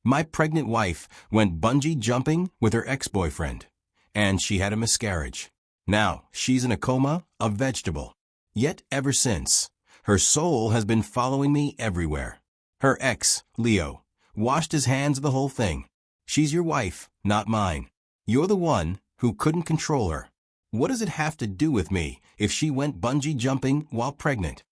My pregnant wife went bungee jumping with her ex-boyfriend, and she had a miscarriage. Now, she's in a coma, a vegetable. Yet ever since, her soul has been following me everywhere. Her ex, Leo, washed his hands of the whole thing. She's your wife, not mine. You're the one who couldn't control her. What does it have to do with me if she went bungee jumping while pregnant?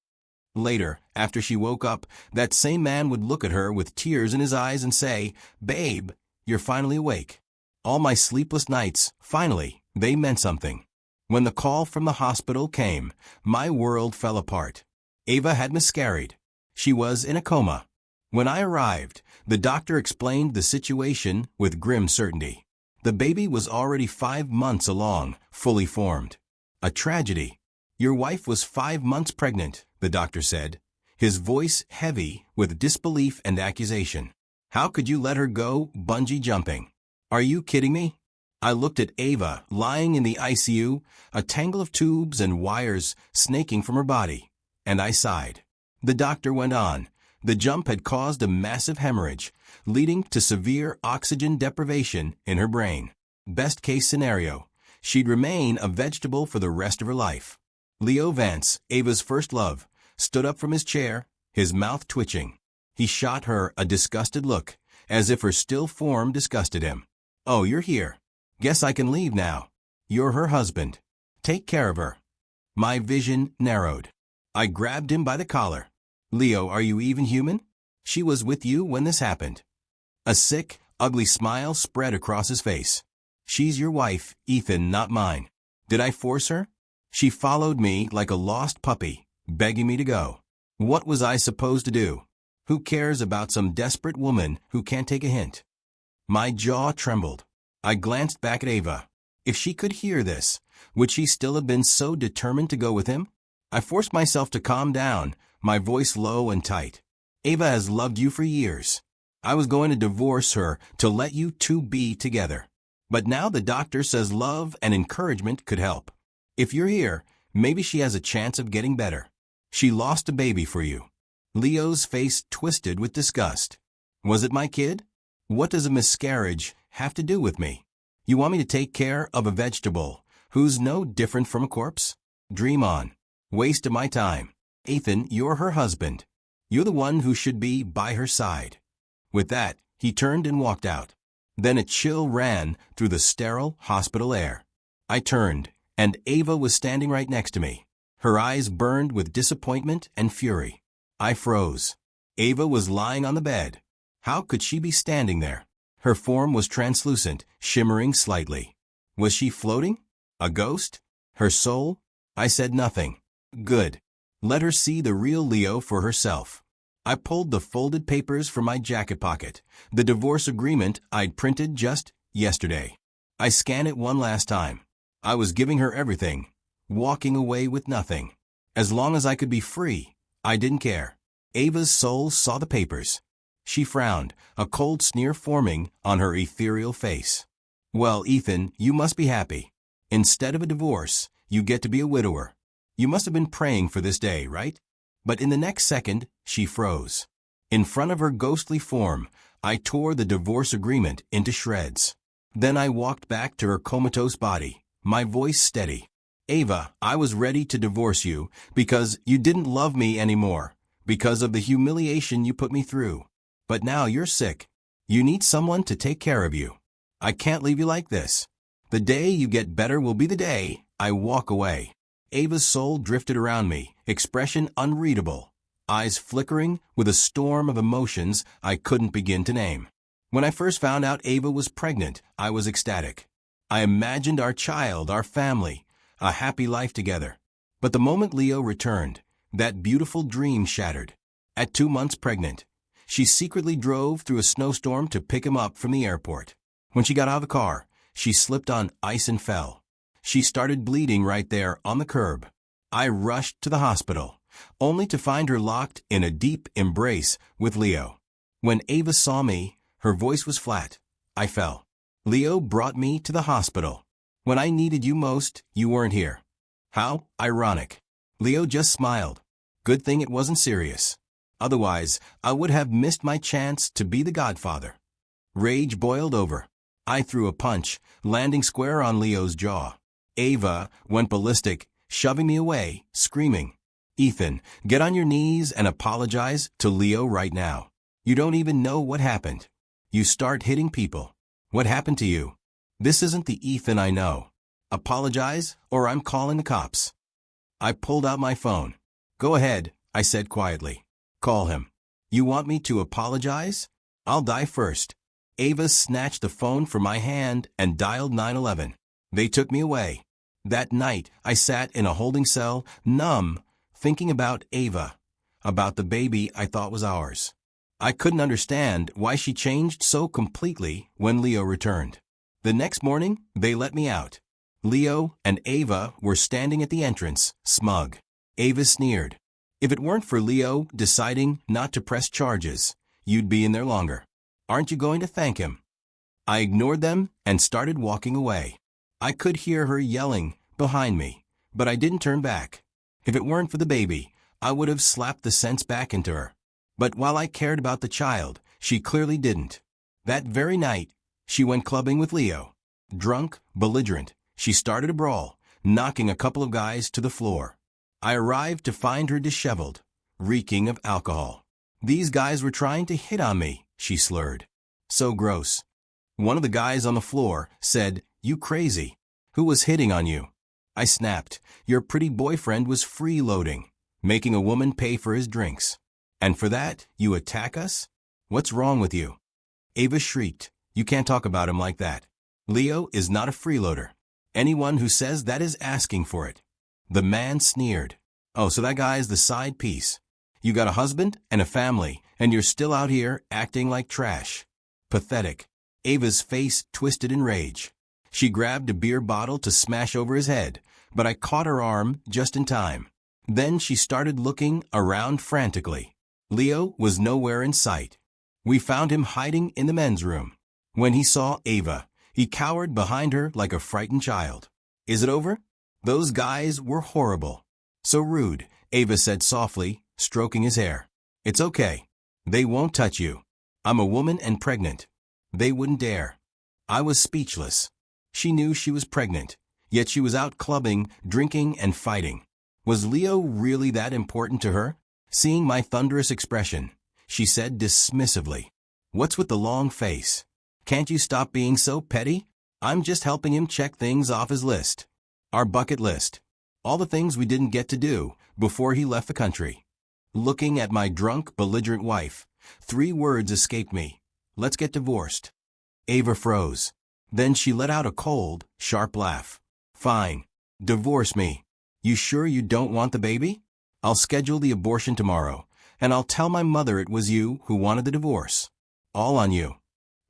Later, after she woke up, that same man would look at her with tears in his eyes and say, "Babe, you're finally awake." All my sleepless nights, finally, they meant something. When the call from the hospital came, my world fell apart. Ava had miscarried. She was in a coma. When I arrived, the doctor explained the situation with grim certainty. The baby was already 5 months along, fully formed. A tragedy. Your wife was 5 months pregnant, the doctor said, his voice heavy with disbelief and accusation. How could you let her go bungee jumping? Are you kidding me? I looked at Ava lying in the ICU, a tangle of tubes and wires snaking from her body, and I sighed. The doctor went on. The jump had caused a massive hemorrhage, leading to severe oxygen deprivation in her brain. Best case scenario, she'd remain a vegetable for the rest of her life. Leo Vance, Ava's first love, stood up from his chair, his mouth twitching. He shot her a disgusted look, as if her still form disgusted him. "Oh, you're here. Guess I can leave now. You're her husband. Take care of her." My vision narrowed. I grabbed him by the collar. "Leo, are you even human? She was with you when this happened." A sick, ugly smile spread across his face. "She's your wife, Ethan, not mine. Did I force her? She followed me like a lost puppy, begging me to go. What was I supposed to do? Who cares about some desperate woman who can't take a hint?" My jaw trembled. I glanced back at Ava. If she could hear this, would she still have been so determined to go with him? I forced myself to calm down, my voice low and tight. "Ava has loved you for years. I was going to divorce her to let you two be together. But now the doctor says love and encouragement could help. If you're here, maybe she has a chance of getting better. She lost a baby for you." Leo's face twisted with disgust. "Was it my kid? What does a miscarriage have to do with me? You want me to take care of a vegetable who's no different from a corpse? Dream on. Waste of my time. Ethan, you're her husband. You're the one who should be by her side." With that, he turned and walked out. Then a chill ran through the sterile hospital air. I turned, and Ava was standing right next to me. Her eyes burned with disappointment and fury. I froze. Ava was lying on the bed. How could she be standing there? Her form was translucent, shimmering slightly. Was she floating? A ghost? Her soul? I said nothing. Good. Let her see the real Leo for herself. I pulled the folded papers from my jacket pocket, the divorce agreement I'd printed just yesterday. I scanned it one last time. I was giving her everything, walking away with nothing. As long as I could be free, I didn't care. Ava's soul saw the papers. She frowned, a cold sneer forming on her ethereal face. "Well, Ethan, you must be happy. Instead of a divorce, you get to be a widower. You must have been praying for this day, right?" But in the next second, she froze. In front of her ghostly form, I tore the divorce agreement into shreds. Then I walked back to her comatose body, my voice steady. "Ava, I was ready to divorce you because you didn't love me anymore, because of the humiliation you put me through. But now you're sick. You need someone to take care of you. I can't leave you like this. The day you get better will be the day I walk away." Ava's soul drifted around me, expression unreadable, eyes flickering with a storm of emotions I couldn't begin to name. When I first found out Ava was pregnant, I was ecstatic. I imagined our child, our family, a happy life together. But the moment Leo returned, that beautiful dream shattered. At 2 months pregnant, she secretly drove through a snowstorm to pick him up from the airport. When she got out of the car, she slipped on ice and fell. She started bleeding right there on the curb. I rushed to the hospital, only to find her locked in a deep embrace with Leo. When Ava saw me, her voice was flat. I fell. "Leo brought me to the hospital. When I needed you most, you weren't here." How ironic. Leo just smiled. Good thing it wasn't serious. Otherwise, I would have missed my chance to be the godfather. Rage boiled over. I threw a punch, landing square on Leo's jaw. Ava went ballistic, shoving me away, screaming, "Ethan, get on your knees and apologize to Leo right now. You don't even know what happened. You start hitting people. What happened to you? This isn't the Ethan I know. Apologize or I'm calling the cops." I pulled out my phone. "Go ahead," I said quietly. "Call him. You want me to apologize? I'll die first." Ava snatched the phone from my hand and dialed 911. They took me away. That night, I sat in a holding cell, numb, thinking about Ava, about the baby I thought was ours. I couldn't understand why she changed so completely when Leo returned. The next morning, they let me out. Leo and Ava were standing at the entrance, smug. Ava sneered. "If it weren't for Leo deciding not to press charges, you'd be in there longer. Aren't you going to thank him?" I ignored them and started walking away. I could hear her yelling behind me, but I didn't turn back. If it weren't for the baby, I would have slapped the sense back into her. But while I cared about the child, she clearly didn't. That very night, she went clubbing with Leo. Drunk, belligerent, she started a brawl, knocking a couple of guys to the floor. I arrived to find her disheveled, reeking of alcohol. "These guys were trying to hit on me," she slurred. "So gross." One of the guys on the floor said, "You crazy. Who was hitting on you?" I snapped. "Your pretty boyfriend was freeloading, making a woman pay for his drinks. And for that, you attack us? What's wrong with you?" Ava shrieked. "You can't talk about him like that. Leo is not a freeloader. Anyone who says that is asking for it." The man sneered. "Oh, so that guy is the side piece. You got a husband and a family, and you're still out here acting like trash. Pathetic." Ava's face twisted in rage. She grabbed a beer bottle to smash over his head, but I caught her arm just in time. Then she started looking around frantically. Leo was nowhere in sight. We found him hiding in the men's room. When he saw Ava, he cowered behind her like a frightened child. "Is it over?" "Those guys were horrible. So rude," Ava said softly, stroking his hair. "It's okay. They won't touch you. I'm a woman and pregnant. They wouldn't dare." I was speechless. She knew she was pregnant, yet she was out clubbing, drinking, and fighting. Was Leo really that important to her? Seeing my thunderous expression, she said dismissively, "What's with the long face? Can't you stop being so petty? I'm just helping him check things off his list. Our bucket list. All the things we didn't get to do before he left the country." Looking at my drunk, belligerent wife, 3 words escaped me. "Let's get divorced." Ava froze. Then she let out a cold, sharp laugh. "Fine. Divorce me. You sure you don't want the baby? I'll schedule the abortion tomorrow, and I'll tell my mother it was you who wanted the divorce. All on you."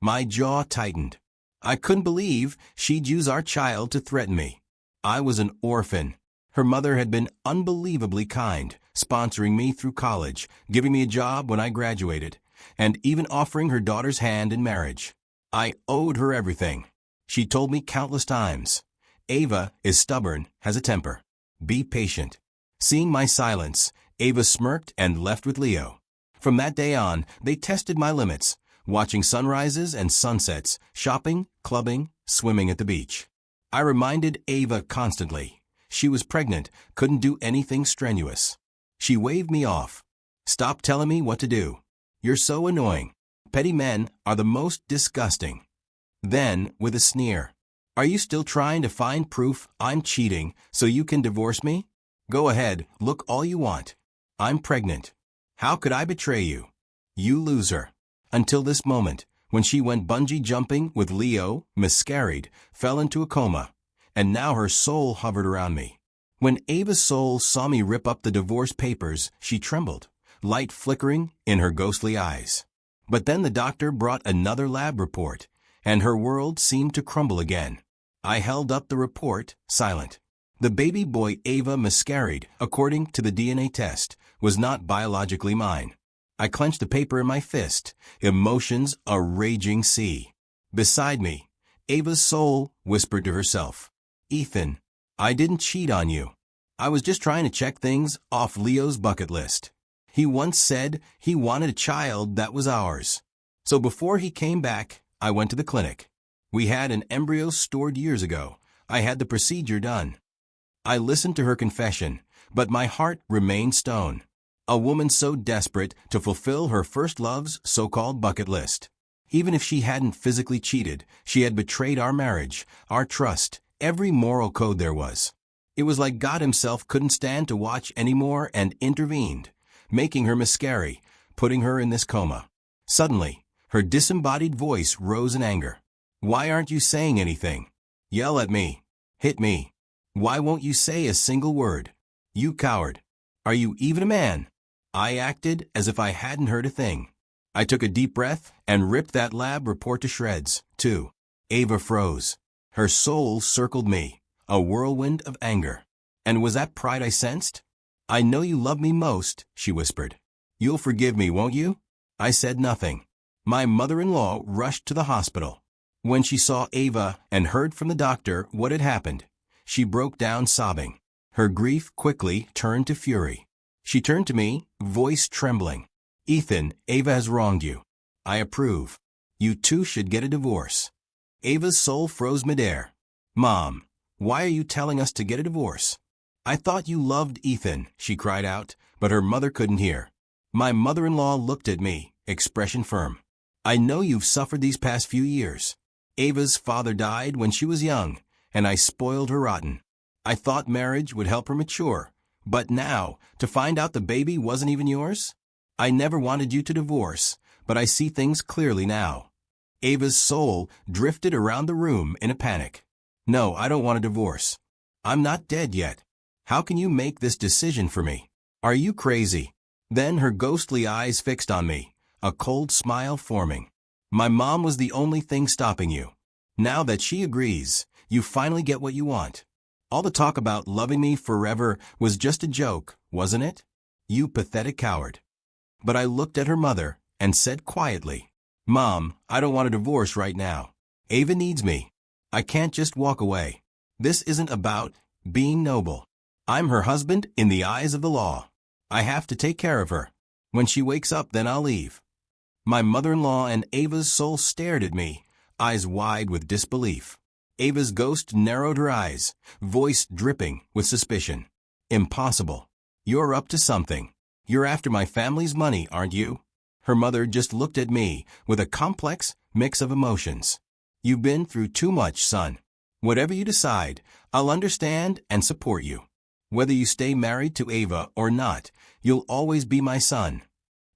My jaw tightened. I couldn't believe she'd use our child to threaten me. I was an orphan. Her mother had been unbelievably kind, sponsoring me through college, giving me a job when I graduated, and even offering her daughter's hand in marriage. I owed her everything. She told me countless times, "Ava is stubborn, has a temper. Be patient." Seeing my silence, Ava smirked and left with Leo. From that day on, they tested my limits, watching sunrises and sunsets, shopping, clubbing, swimming at the beach. I reminded Ava constantly. She was pregnant, couldn't do anything strenuous. She waved me off. "Stop telling me what to do. You're so annoying. Petty men are the most disgusting." Then, with a sneer, "Are you still trying to find proof I'm cheating so you can divorce me? Go ahead, look all you want. I'm pregnant. How could I betray you? You loser." Until this moment, when she went bungee jumping with Leo, miscarried, fell into a coma, and now her soul hovered around me. When Ava's soul saw me rip up the divorce papers, she trembled, light flickering in her ghostly eyes. But then the doctor brought another lab report, and her world seemed to crumble again. I held up the report, silent. The baby boy Ava miscarried, according to the DNA test, was not biologically mine. I clenched the paper in my fist, emotions a raging sea. Beside me, Ava's soul whispered to herself, "Ethan, I didn't cheat on you. I was just trying to check things off Leo's bucket list. He once said he wanted a child that was ours. So before he came back, I went to the clinic. We had an embryo stored years ago. I had the procedure done. I listened to her confession, but my heart remained stone. A woman so desperate to fulfill her first love's so-called bucket list. Even if she hadn't physically cheated, she had betrayed our marriage, our trust, every moral code there was. It was like God himself couldn't stand to watch anymore and intervened, making her miscarry, putting her in this coma. Suddenly, her disembodied voice rose in anger. Why aren't you saying anything? Yell at me. Hit me. Why won't you say a single word? You coward. Are you even a man? I acted as if I hadn't heard a thing. I took a deep breath and ripped that lab report to shreds, too. Ava froze. Her soul circled me, a whirlwind of anger. And was that pride I sensed? I know you love me most, she whispered. You'll forgive me, won't you? I said nothing. My mother-in-law rushed to the hospital. When she saw Ava and heard from the doctor what had happened, she broke down sobbing. Her grief quickly turned to fury. She turned to me, voice trembling. Ethan, Ava has wronged you. I approve. You two should get a divorce. Ava's soul froze midair. Mom, why are you telling us to get a divorce? I thought you loved Ethan, she cried out, but her mother couldn't hear. My mother-in-law looked at me, expression firm. I know you've suffered these past few years. Ava's father died when she was young, and I spoiled her rotten. I thought marriage would help her mature. But now, to find out the baby wasn't even yours? I never wanted you to divorce, but I see things clearly now. Ava's soul drifted around the room in a panic. No, I don't want a divorce. I'm not dead yet. How can you make this decision for me? Are you crazy? Then her ghostly eyes fixed on me, a cold smile forming. My mom was the only thing stopping you. Now that she agrees, you finally get what you want. All the talk about loving me forever was just a joke, wasn't it? You pathetic coward. But I looked at her mother and said quietly, Mom, I don't want a divorce right now. Ava needs me. I can't just walk away. This isn't about being noble. I'm her husband in the eyes of the law. I have to take care of her. When she wakes up, then I'll leave. My mother-in-law and Ava's soul stared at me, eyes wide with disbelief. Ava's ghost narrowed her eyes, voice dripping with suspicion. Impossible. You're up to something. You're after my family's money, aren't you? Her mother just looked at me with a complex mix of emotions. You've been through too much, son. Whatever you decide, I'll understand and support you. Whether you stay married to Ava or not, you'll always be my son.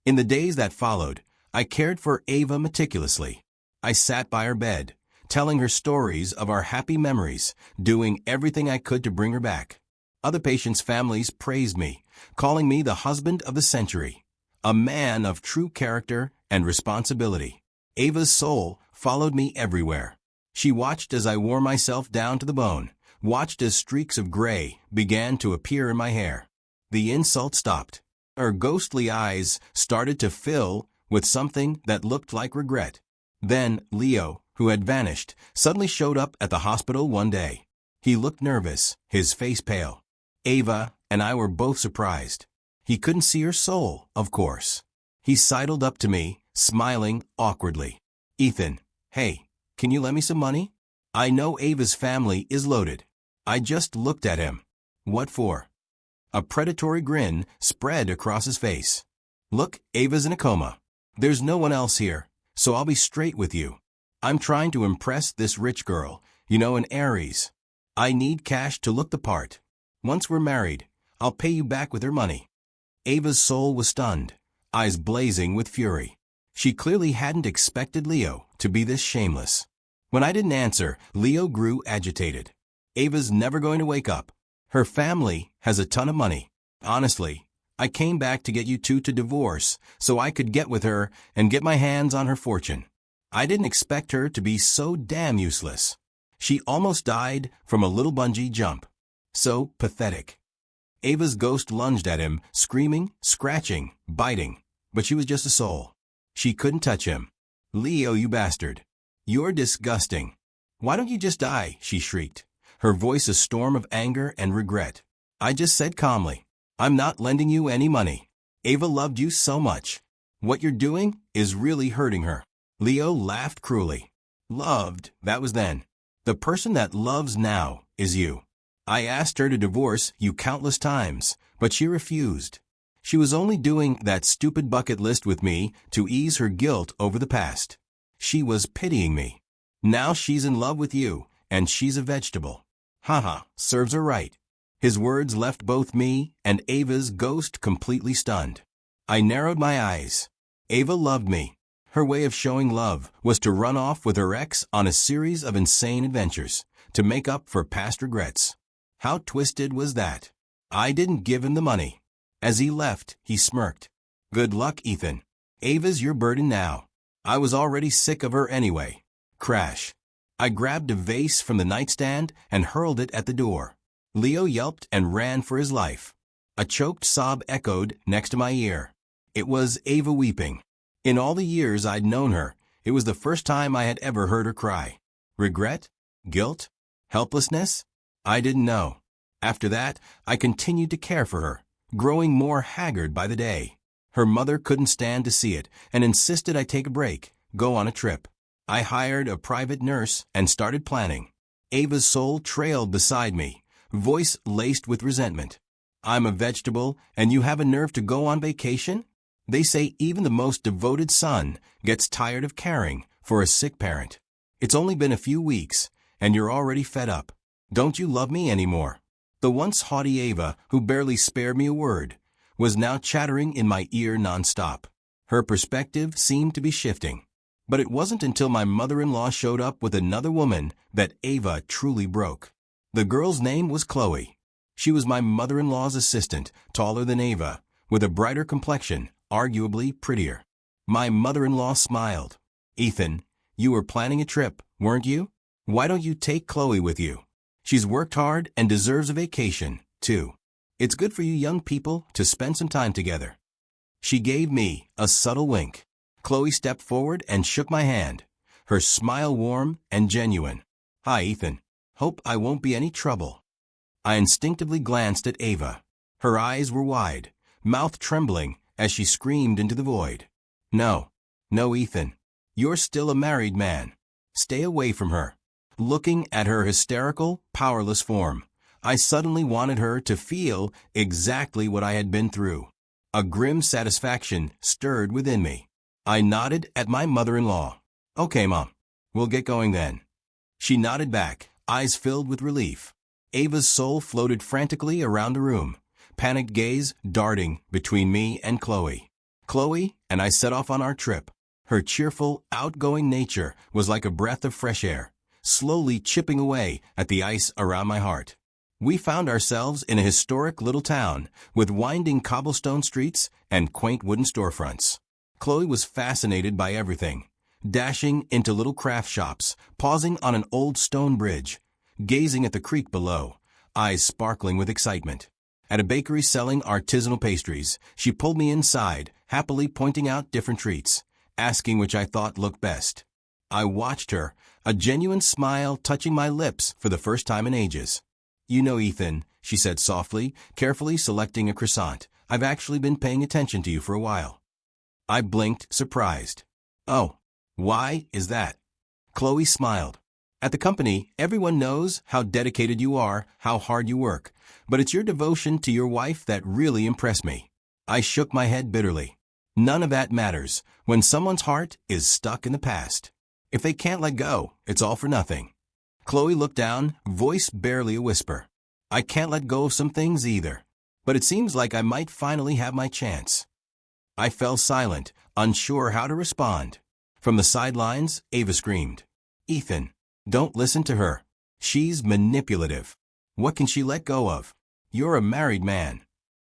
In the days that followed, I cared for Ava meticulously. I sat by her bed, telling her stories of our happy memories, doing everything I could to bring her back. Other patients' families praised me, calling me the husband of the century, a man of true character and responsibility. Ava's soul followed me everywhere. She watched as I wore myself down to the bone, watched as streaks of gray began to appear in my hair. The insult stopped. Her ghostly eyes started to fill with something that looked like regret. Then Leo, who had vanished, suddenly showed up at the hospital one day. He looked nervous, his face pale. Ava and I were both surprised. He couldn't see her soul, of course. He sidled up to me, smiling awkwardly. Ethan, hey, can you lend me some money? I know Ava's family is loaded. I just looked at him. What for? A predatory grin spread across his face. Look, Ava's in a coma. There's no one else here, so I'll be straight with you. I'm trying to impress this rich girl, an Aries. I need cash to look the part. Once we're married, I'll pay you back with her money. Ava's soul was stunned, eyes blazing with fury. She clearly hadn't expected Leo to be this shameless. When I didn't answer, Leo grew agitated. Ava's never going to wake up. Her family has a ton of money. Honestly, I came back to get you two to divorce so I could get with her and get my hands on her fortune. I didn't expect her to be so damn useless. She almost died from a little bungee jump. So pathetic. Ava's ghost lunged at him, screaming, scratching, biting, but she was just a soul. She couldn't touch him. Leo, you bastard. You're disgusting. Why don't you just die? She shrieked, her voice a storm of anger and regret. I just said calmly, I'm not lending you any money. Ava loved you so much. What you're doing is really hurting her. Leo laughed cruelly. Loved, that was then. The person that loves now is you. I asked her to divorce you countless times, but she refused. She was only doing that stupid bucket list with me to ease her guilt over the past. She was pitying me. Now she's in love with you, and she's a vegetable. Haha, serves her right. His words left both me and Ava's ghost completely stunned. I narrowed my eyes. Ava loved me. Her way of showing love was to run off with her ex on a series of insane adventures, to make up for past regrets. How twisted was that? I didn't give him the money. As he left, he smirked. Good luck, Ethan. Ava's your burden now. I was already sick of her anyway. Crash. I grabbed a vase from the nightstand and hurled it at the door. Leo yelped and ran for his life. A choked sob echoed next to my ear. It was Ava weeping. In all the years I'd known her, it was the first time I had ever heard her cry. Regret? Guilt? Helplessness? I didn't know. After that, I continued to care for her, growing more haggard by the day. Her mother couldn't stand to see it and insisted I take a break, go on a trip. I hired a private nurse and started planning. Ava's soul trailed beside me, voice laced with resentment. I'm a vegetable, and you have a nerve to go on vacation? They say even the most devoted son gets tired of caring for a sick parent. It's only been a few weeks, and you're already fed up. Don't you love me anymore? The once haughty Ava, who barely spared me a word, was now chattering in my ear nonstop. Her perspective seemed to be shifting. But it wasn't until my mother-in-law showed up with another woman that Ava truly broke. The girl's name was Chloe. She was my mother-in-law's assistant, taller than Ava, with a brighter complexion, arguably prettier. My mother-in-law smiled. Ethan, you were planning a trip, weren't you? Why don't you take Chloe with you? She's worked hard and deserves a vacation, too. It's good for you young people to spend some time together. She gave me a subtle wink. Chloe stepped forward and shook my hand, her smile warm and genuine. Hi, Ethan. Hope I won't be any trouble. I instinctively glanced at Ava. Her eyes were wide, mouth trembling as she screamed into the void. No, Ethan. You're still a married man. Stay away from her. Looking at her hysterical, powerless form, I suddenly wanted her to feel exactly what I had been through. A grim satisfaction stirred within me. I nodded at my mother-in-law. Okay, Mom. We'll get going then. She nodded back, eyes filled with relief. Ava's soul floated frantically around the room, panicked gaze darting between me and Chloe. Chloe and I set off on our trip. Her cheerful, outgoing nature was like a breath of fresh air, slowly chipping away at the ice around my heart. We found ourselves in a historic little town with winding cobblestone streets and quaint wooden storefronts. Chloe was fascinated by everything, dashing into little craft shops, pausing on an old stone bridge, gazing at the creek below, eyes sparkling with excitement. At a bakery selling artisanal pastries, she pulled me inside, happily pointing out different treats, asking which I thought looked best. I watched her, a genuine smile touching my lips for the first time in ages. You know, Ethan, she said softly, carefully selecting a croissant, I've actually been paying attention to you for a while. I blinked, surprised. Oh, why is that? Chloe smiled. At the company, everyone knows how dedicated you are, how hard you work, but it's your devotion to your wife that really impressed me. I shook my head bitterly. None of that matters when someone's heart is stuck in the past. If they can't let go, it's all for nothing. Chloe looked down, voice barely a whisper. I can't let go of some things either, but it seems like I might finally have my chance. I fell silent, unsure how to respond. From the sidelines, Ava screamed, Ethan, don't listen to her. She's manipulative. What can she let go of? You're a married man.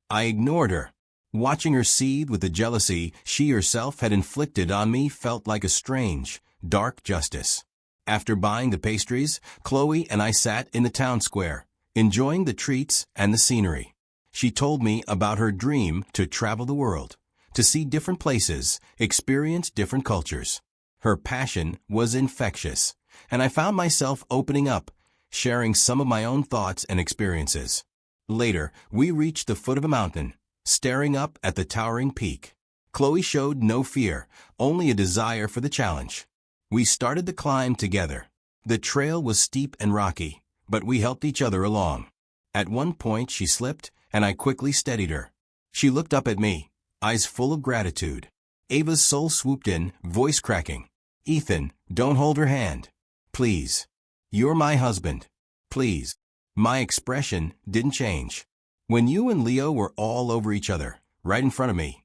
I ignored her. Watching her seethe with the jealousy she herself had inflicted on me felt like a strange, dark justice. After buying the pastries, Chloe and I sat in the town square, enjoying the treats and the scenery. She told me about her dream to travel the world, to see different places, experience different cultures. Her passion was infectious, and I found myself opening up, sharing some of my own thoughts and experiences. Later, we reached the foot of a mountain, staring up at the towering peak. Chloe showed no fear, only a desire for the challenge. We started the climb together. The trail was steep and rocky, but we helped each other along. At one point she slipped, and I quickly steadied her. She looked up at me, eyes full of gratitude. Ava's soul swooped in, voice cracking. "Ethan, don't hold her hand. Please. You're my husband. Please." My expression didn't change. "When you and Leo were all over each other, right in front of me,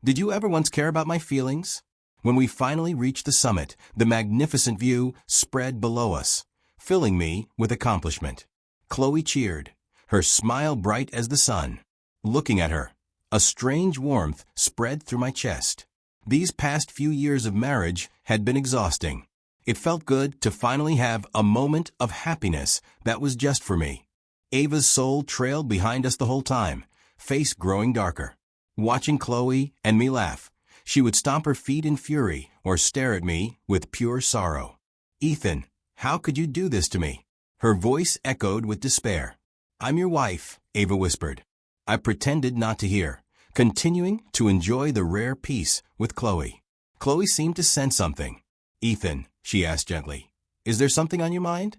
did you ever once care about my feelings?" When we finally reached the summit, the magnificent view spread below us, filling me with accomplishment. Chloe cheered, her smile bright as the sun. Looking at her, a strange warmth spread through my chest. These past few years of marriage had been exhausting. It felt good to finally have a moment of happiness that was just for me. Ava's soul trailed behind us the whole time, face growing darker. Watching Chloe and me laugh, she would stomp her feet in fury or stare at me with pure sorrow. "Ethan, how could you do this to me?" Her voice echoed with despair. "I'm your wife," Ava whispered. I pretended not to hear, continuing to enjoy the rare peace with Chloe. Chloe seemed to sense something. "Ethan," she asked gently, "is there something on your mind?"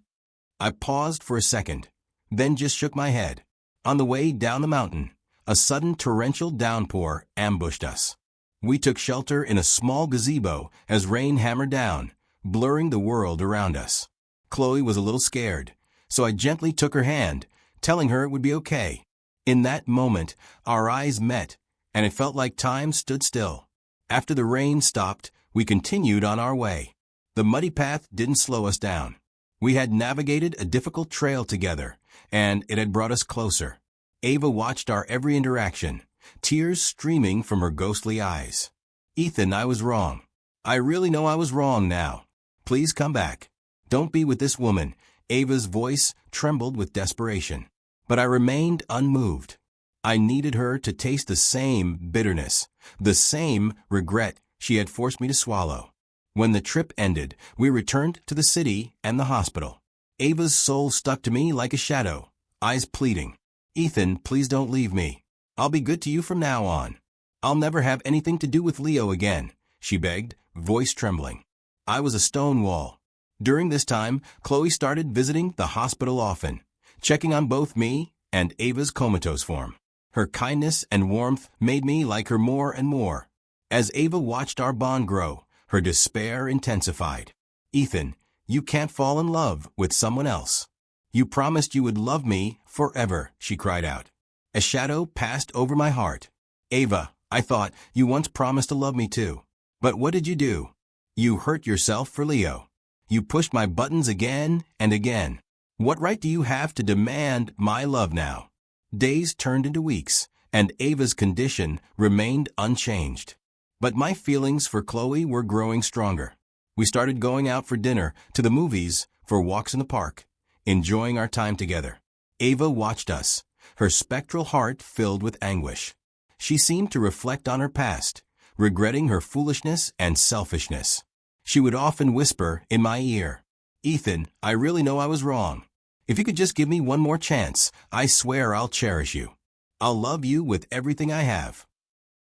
I paused for a second, then just shook my head. On the way down the mountain, a sudden torrential downpour ambushed us. We took shelter in a small gazebo as rain hammered down, blurring the world around us. Chloe was a little scared, so I gently took her hand, telling her it would be okay. In that moment, our eyes met, and it felt like time stood still. After the rain stopped, we continued on our way. The muddy path didn't slow us down. We had navigated a difficult trail together, and it had brought us closer. Ava watched our every interaction, tears streaming from her ghostly eyes. "Ethan, I was wrong. I really know I was wrong now. Please come back. Don't be with this woman." Ava's voice trembled with desperation. But I remained unmoved. I needed her to taste the same bitterness, the same regret she had forced me to swallow. When the trip ended, we returned to the city and the hospital. Ava's soul stuck to me like a shadow, eyes pleading. "Ethan, please don't leave me. I'll be good to you from now on. I'll never have anything to do with Leo again," she begged, voice trembling. I was a stone wall. During this time, Chloe started visiting the hospital often, checking on both me and Ava's comatose form. Her kindness and warmth made me like her more and more. As Ava watched our bond grow, her despair intensified. "Ethan, you can't fall in love with someone else. You promised you would love me forever," she cried out. A shadow passed over my heart. "Ava, I thought you once promised to love me too. But what did you do? You hurt yourself for Leo. You pushed my buttons again and again. What right do you have to demand my love now?" Days turned into weeks, and Ava's condition remained unchanged. But my feelings for Chloe were growing stronger. We started going out for dinner, to the movies, for walks in the park, enjoying our time together. Ava watched us, her spectral heart filled with anguish. She seemed to reflect on her past, regretting her foolishness and selfishness. She would often whisper in my ear, "Ethan, I really know I was wrong. If you could just give me one more chance, I swear I'll cherish you. I'll love you with everything I have."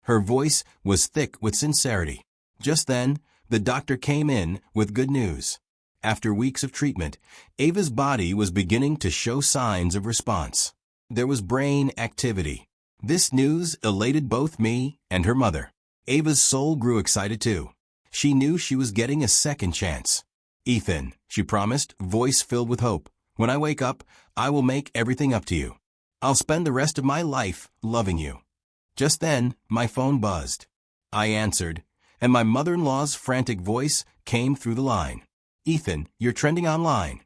Her voice was thick with sincerity. Just then, the doctor came in with good news. After weeks of treatment, Ava's body was beginning to show signs of response. There was brain activity. This news elated both me and her mother. Ava's soul grew excited too. She knew she was getting a second chance. "Ethan," she promised, voice filled with hope, "when I wake up, I will make everything up to you. I'll spend the rest of my life loving you." Just then, my phone buzzed. I answered, and my mother-in-law's frantic voice came through the line. "Ethan, you're trending online."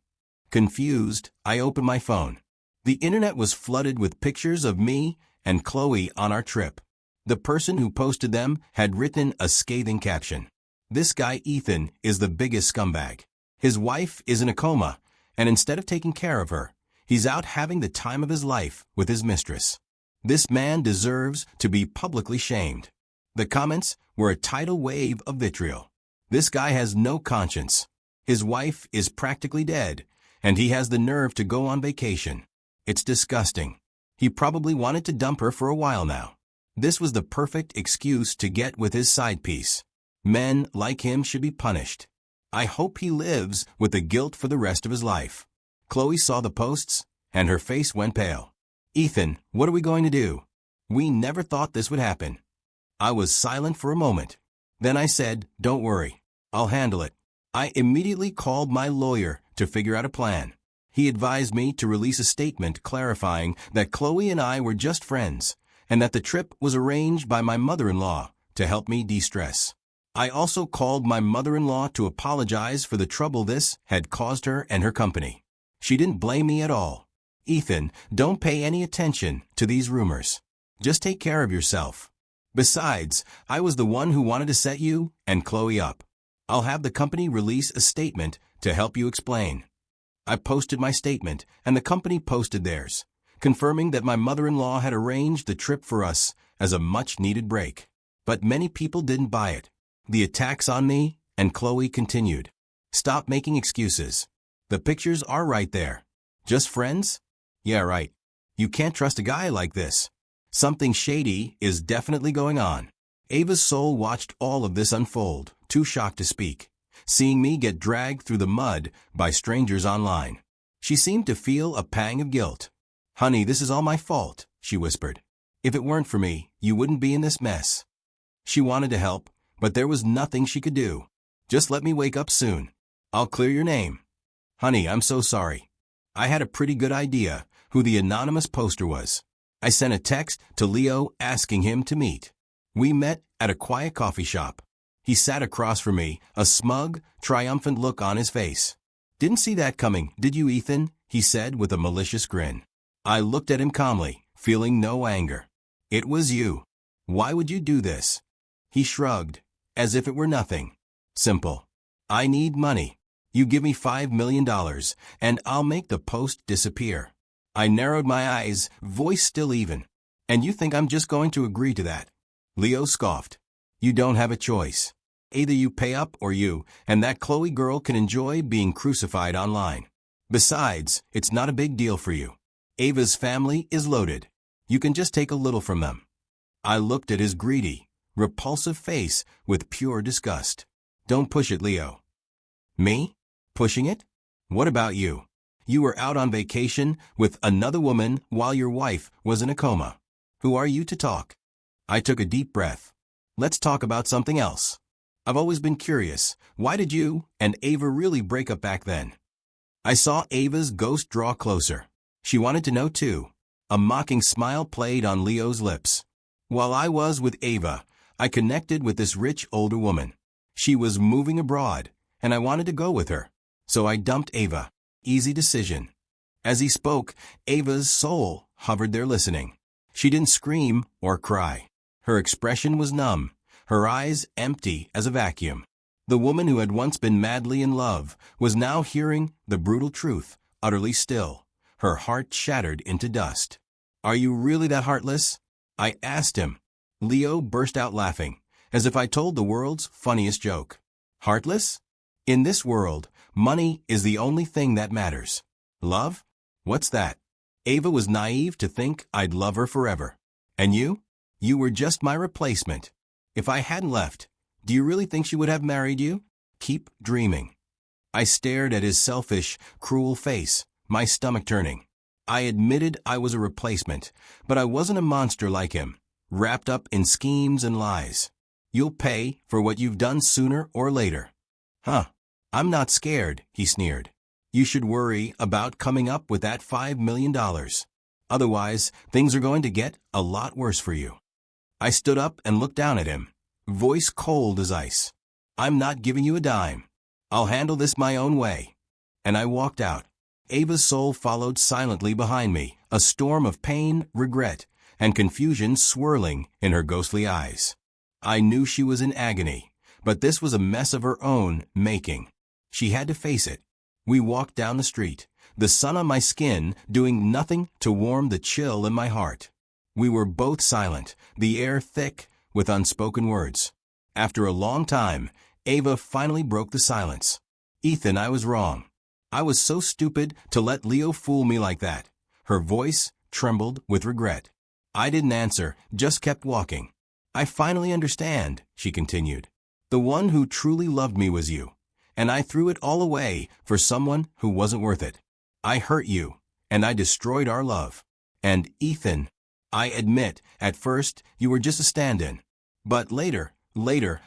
Confused, I opened my phone. The internet was flooded with pictures of me and Chloe on our trip. The person who posted them had written a scathing caption. "This guy Ethan is the biggest scumbag. His wife is in a coma, and instead of taking care of her, he's out having the time of his life with his mistress. This man deserves to be publicly shamed." The comments were a tidal wave of vitriol. "This guy has no conscience. His wife is practically dead, and he has the nerve to go on vacation. It's disgusting. He probably wanted to dump her for a while now. This was the perfect excuse to get with his side piece. Men like him should be punished." I hope he lives with the guilt for the rest of his life. Chloe saw the posts, and her face went pale. Ethan, what are we going to do? We never thought this would happen. I was silent for a moment. Then I said, don't worry. I'll handle it. I immediately called my lawyer to figure out a plan. He advised me to release a statement clarifying that Chloe and I were just friends, and that the trip was arranged by my mother-in-law to help me de-stress. I also called my mother-in-law to apologize for the trouble this had caused her and her company. She didn't blame me at all. Ethan, don't pay any attention to these rumors. Just take care of yourself. Besides, I was the one who wanted to set you and Chloe up. I'll have the company release a statement to help you explain. I posted my statement, and the company posted theirs, confirming that my mother-in-law had arranged the trip for us as a much-needed break. But many people didn't buy it. The attacks on me and Chloe continued. Stop making excuses. The pictures are right there. Just friends? Yeah, right. You can't trust a guy like this. Something shady is definitely going on. Ava's soul watched all of this unfold, too shocked to speak, seeing me get dragged through the mud by strangers online. She seemed to feel a pang of guilt. Honey, this is all my fault, she whispered. If it weren't for me, you wouldn't be in this mess. She wanted to help, but there was nothing she could do. Just let me wake up soon. I'll clear your name. Honey, I'm so sorry. I had a pretty good idea who the anonymous poster was. I sent a text to Leo asking him to meet. We met at a quiet coffee shop. He sat across from me, a smug, triumphant look on his face. Didn't see that coming, did you, Ethan? He said with a malicious grin. I looked at him calmly, feeling no anger. It was you. Why would you do this? He shrugged, as if it were nothing. Simple. I need money. You give me $5 million, and I'll make the post disappear. I narrowed my eyes, voice still even. And you think I'm just going to agree to that? Leo scoffed. You don't have a choice. Either you pay up or you, and that Chloe girl can enjoy being crucified online. Besides, it's not a big deal for you. Ava's family is loaded. You can just take a little from them. I looked at his greedy, repulsive face with pure disgust. Don't push it, Leo. Me? Pushing it? What about you? You were out on vacation with another woman while your wife was in a coma. Who are you to talk? I took a deep breath. Let's talk about something else. I've always been curious. Why did you and Ava really break up back then? I saw Ava's ghost draw closer. She wanted to know too. A mocking smile played on Leo's lips. While I was with Ava, I connected with this rich older woman. She was moving abroad, and I wanted to go with her. So I dumped Ava. Easy decision. As he spoke, Ava's soul hovered there listening. She didn't scream or cry. Her expression was numb, her eyes empty as a vacuum. The woman who had once been madly in love was now hearing the brutal truth, utterly still, her heart shattered into dust. Are you really that heartless? I asked him. Leo burst out laughing, as if I told the world's funniest joke. Heartless? In this world, money is the only thing that matters. Love? What's that? Ava was naive to think I'd love her forever. And you? You were just my replacement. If I hadn't left, do you really think she would have married you? Keep dreaming. I stared at his selfish, cruel face, my stomach turning. I admitted I was a replacement, but I wasn't a monster like him, wrapped up in schemes and lies. You'll pay for what you've done sooner or later. Huh. I'm not scared, he sneered. You should worry about coming up with that $5 million. Otherwise, things are going to get a lot worse for you. I stood up and looked down at him, voice cold as ice. I'm not giving you a dime. I'll handle this my own way. And I walked out. Ava's soul followed silently behind me, a storm of pain, regret, and confusion swirling in her ghostly eyes. I knew she was in agony, but this was a mess of her own making. She had to face it. We walked down the street, the sun on my skin doing nothing to warm the chill in my heart. We were both silent, the air thick with unspoken words. After a long time, Ava finally broke the silence. Ethan, I was wrong. I was so stupid to let Leo fool me like that. Her voice trembled with regret. I didn't answer, just kept walking. I finally understand, she continued. The one who truly loved me was you. and I threw it all away for someone who wasn't worth it. I hurt you, and I destroyed our love. And Ethan, I admit, at first, you were just a stand-in. But later,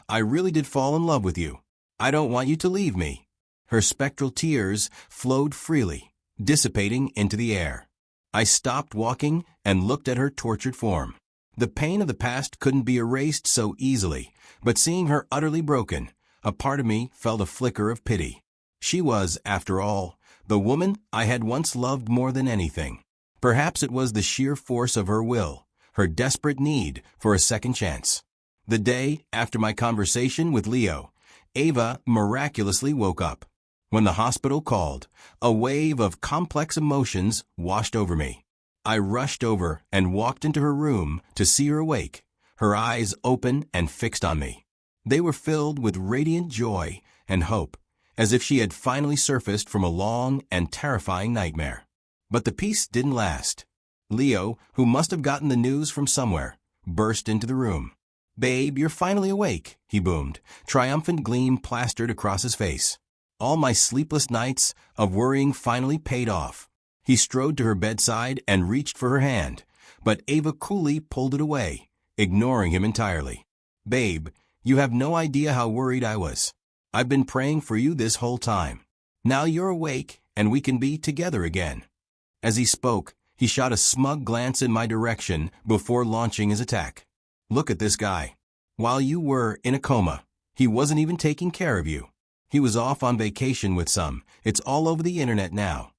I really did fall in love with you. I don't want you to leave me." Her spectral tears flowed freely, dissipating into the air. I stopped walking and looked at her tortured form. The pain of the past couldn't be erased so easily, but seeing her utterly broken, a part of me felt a flicker of pity. She was, after all, the woman I had once loved more than anything. Perhaps it was the sheer force of her will, her desperate need for a second chance. The day after my conversation with Leo, Ava miraculously woke up. When the hospital called, a wave of complex emotions washed over me. I rushed over and walked into her room to see her awake, her eyes open and fixed on me. They were filled with radiant joy and hope, as if she had finally surfaced from a long and terrifying nightmare. But the peace didn't last. Leo, who must have gotten the news from somewhere, burst into the room. "Babe, you're finally awake," he boomed, triumphant gleam plastered across his face. All my sleepless nights of worrying finally paid off. He strode to her bedside and reached for her hand, but Ava coolly pulled it away, ignoring him entirely. "Babe, you have no idea how worried I was. I've been praying for you this whole time. Now you're awake, and we can be together again." As he spoke, he shot a smug glance in my direction before launching his attack. "Look at this guy. While you were in a coma, he wasn't even taking care of you. He was off on vacation with some. It's all over the internet now.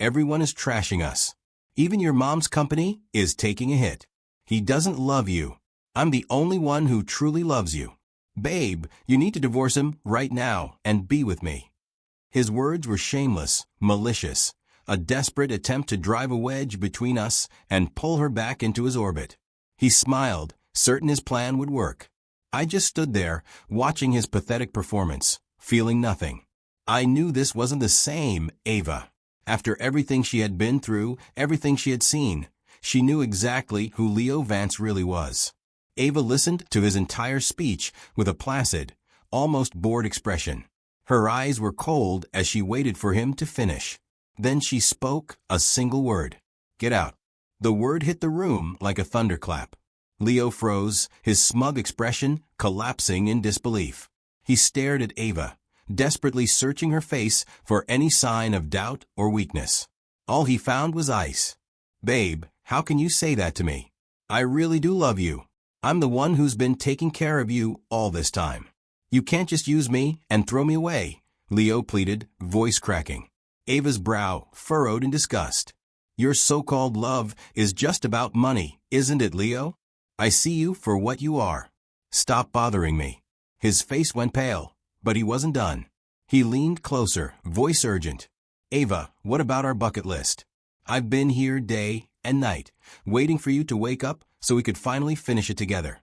Everyone is trashing us. Even your mom's company is taking a hit. He doesn't love you. I'm the only one who truly loves you. Babe, you need to divorce him right now and be with me." His words were shameless, malicious, a desperate attempt to drive a wedge between us and pull her back into his orbit. He smiled, certain his plan would work. I just stood there, watching his pathetic performance, feeling nothing. I knew this wasn't the same Ava. After everything she had been through, everything she had seen, she knew exactly who Leo Vance really was. Ava listened to his entire speech with a placid, almost bored expression. Her eyes were cold as she waited for him to finish. Then she spoke a single word. "Get out." The word hit the room like a thunderclap. Leo froze, his smug expression collapsing in disbelief. He stared at Ava, desperately searching her face for any sign of doubt or weakness. All he found was ice. "Babe, how can you say that to me? I really do love you. I'm the one who's been taking care of you all this time. You can't just use me and throw me away," Leo pleaded, voice cracking. Ava's brow furrowed in disgust. "Your so-called love is just about money, isn't it, Leo? I see you for what you are. Stop bothering me." His face went pale, but he wasn't done. He leaned closer, voice urgent. "Ava, what about our bucket list? I've been here day and night, waiting for you to wake up so we could finally finish it together."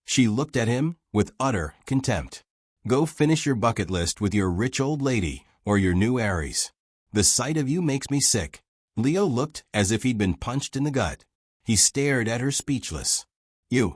She looked at him with utter contempt. "Go finish your bucket list with your rich old lady or your new Aries. The sight of you makes me sick." Leo looked as if he'd been punched in the gut. He stared at her speechless.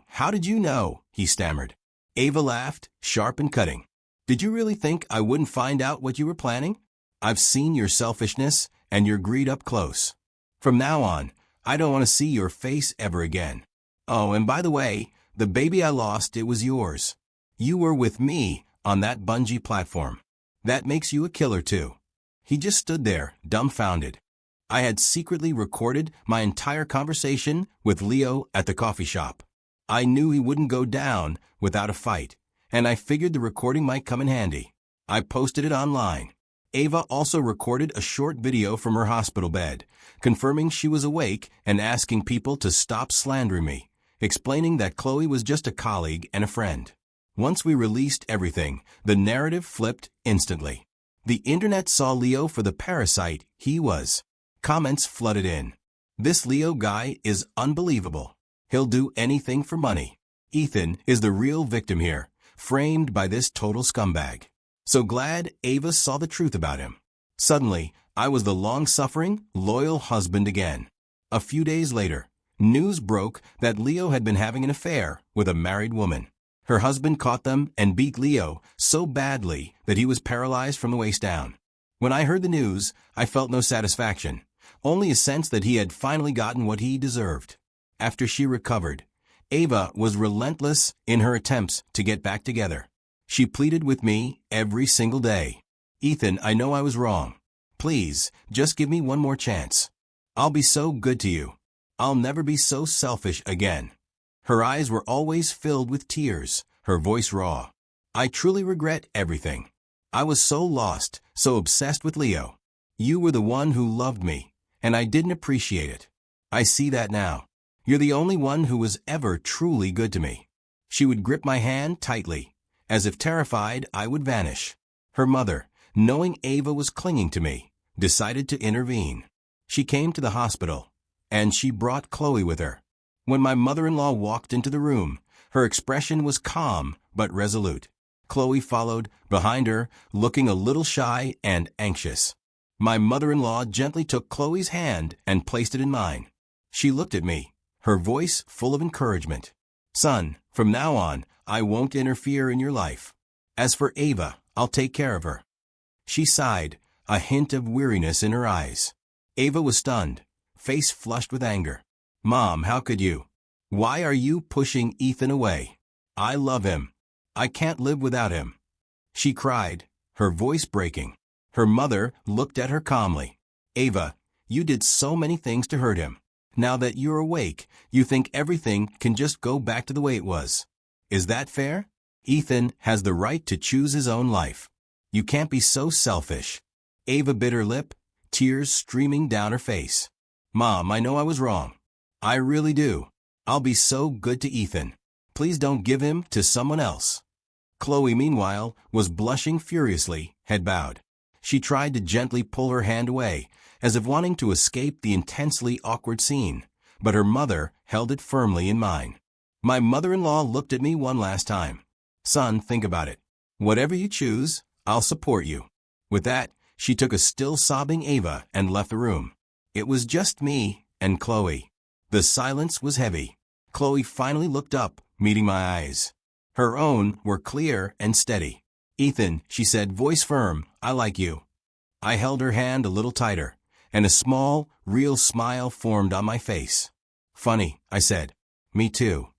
How did you know?" he stammered. Ava laughed, sharp and cutting. "Did you really think I wouldn't find out what you were planning? I've seen your selfishness and your greed up close. From now on, I don't want to see your face ever again. Oh, and by the way, the baby I lost, it was yours. You were with me on that bungee platform. That makes you a killer too." He just stood there, dumbfounded. I had secretly recorded my entire conversation with Leo at the coffee shop. I knew he wouldn't go down without a fight, and I figured the recording might come in handy. I posted it online. Ava also recorded a short video from her hospital bed, confirming she was awake and asking people to stop slandering me, explaining that Chloe was just a colleague and a friend. Once we released everything, the narrative flipped instantly. The internet saw Leo for the parasite he was. Comments flooded in. "This Leo guy is unbelievable. He'll do anything for money. Ethan is the real victim here, framed by this total scumbag. So glad Ava saw the truth about him." Suddenly, I was the long-suffering, loyal husband again. A few days later, news broke that Leo had been having an affair with a married woman. Her husband caught them and beat Leo so badly that he was paralyzed from the waist down. When I heard the news, I felt no satisfaction, only a sense that he had finally gotten what he deserved. After she recovered, Ava was relentless in her attempts to get back together. She pleaded with me every single day. "Ethan, I know I was wrong. Please, just give me one more chance. I'll be so good to you. I'll never be so selfish again." Her eyes were always filled with tears, her voice raw. "I truly regret everything. I was so lost, so obsessed with Leo. You were the one who loved me, and I didn't appreciate it. I see that now. You're the only one who was ever truly good to me." She would grip my hand tightly, as if terrified I would vanish. Her mother, knowing Ava was clinging to me, decided to intervene. She came to the hospital, and she brought Chloe with her. When my mother-in-law walked into the room, her expression was calm but resolute. Chloe followed behind her, looking a little shy and anxious. My mother-in-law gently took Chloe's hand and placed it in mine. She looked at me, her voice full of encouragement. "Son, from now on, I won't interfere in your life. As for Ava, I'll take care of her." She sighed, a hint of weariness in her eyes. Ava was stunned, face flushed with anger. "Mom, how could you? Why are you pushing Ethan away? I love him. I can't live without him." She cried, her voice breaking. Her mother looked at her calmly. "Ava, you did so many things to hurt him. Now that you're awake, you think everything can just go back to the way it was. Is that fair? Ethan has the right to choose his own life. You can't be so selfish." Ava bit her lip, tears streaming down her face. "Mom, I know I was wrong. I really do. I'll be so good to Ethan. Please don't give him to someone else." Chloe, meanwhile, was blushing furiously, head bowed. She tried to gently pull her hand away, as if wanting to escape the intensely awkward scene, but her mother held it firmly in mine. My mother-in-law looked at me one last time. "Son, think about it. Whatever you choose, I'll support you." With that, she took a still sobbing Ava and left the room. It was just me and Chloe. The silence was heavy. Chloe finally looked up, meeting my eyes. Her own were clear and steady. "Ethan," she said, voice firm, "I like you." I held her hand a little tighter, and a small, real smile formed on my face. "Funny," I said. "Me too."